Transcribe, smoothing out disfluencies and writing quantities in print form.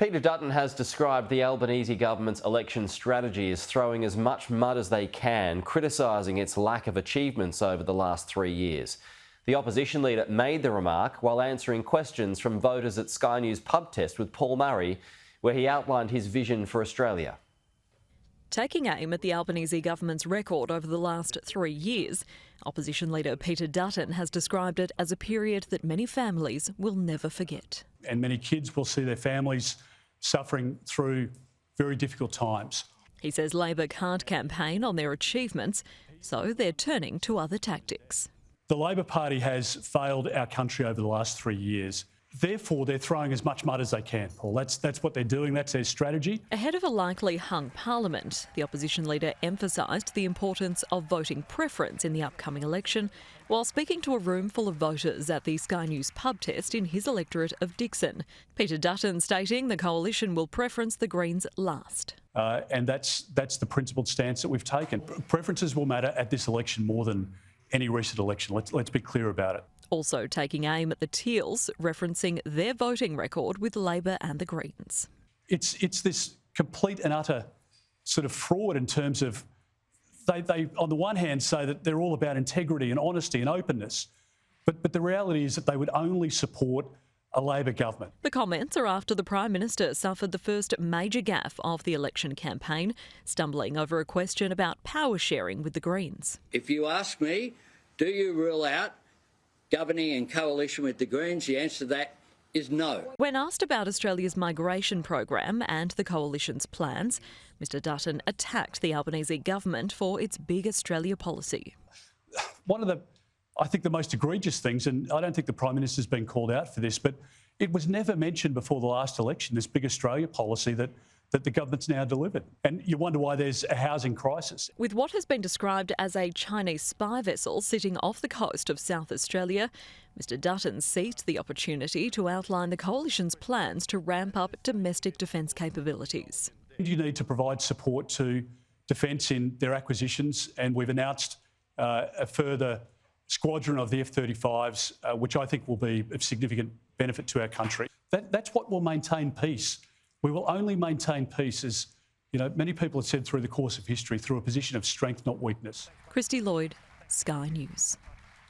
Peter Dutton has described the Albanese government's election strategy as throwing as much mud as they can, criticising its lack of achievements over the last 3 years. The opposition leader made the remark while answering questions from voters at Sky News pub test with Paul Murray, where he outlined his vision for Australia. Taking aim at the Albanese government's record over the last 3 years, opposition leader Peter Dutton has described it as a period that many families will never forget. And many kids will see their families suffering through very difficult times. He says Labor can't campaign on their achievements, so they're turning to other tactics. The Labor Party has failed our country over the last 3 years. Therefore, they're throwing as much mud as they can, Paul. That's what they're doing. That's their strategy. Ahead of a likely hung parliament, the opposition leader emphasised the importance of voting preference in the upcoming election, while speaking to a room full of voters at the Sky News pub test in his electorate of Dickson. Peter Dutton stating the coalition will preference the Greens last. And that's the principled stance that we've taken. Preferences will matter at this election more than any recent election. Let's be clear about it. Also taking aim at the Teals, referencing their voting record with Labor and the Greens. It's this complete and utter sort of fraud in terms of they on the one hand say that they're all about integrity and honesty and openness, but the reality is that they would only support a Labor government. The comments are after the Prime Minister suffered the first major gaffe of the election campaign, stumbling over a question about power sharing with the Greens. If you ask me, do you rule out governing in coalition with the Greens, the answer to that is no. When asked about Australia's migration program and the coalition's plans, Mr Dutton attacked the Albanese government for its Big Australia policy. One of I think the most egregious things, and I don't think the Prime Minister's been called out for this, but it was never mentioned before the last election, this Big Australia policy that the government's now delivered. And you wonder why there's a housing crisis. With what has been described as a Chinese spy vessel sitting off the coast of South Australia, Mr Dutton seized the opportunity to outline the coalition's plans to ramp up domestic defence capabilities. You need to provide support to defence in their acquisitions, and we've announced a further squadron of the F-35s, which I think will be of significant benefit to our country. That's what will maintain peace. We will only maintain peace, as many people have said through the course of history, through a position of strength, not weakness. Christy Lloyd, Sky News.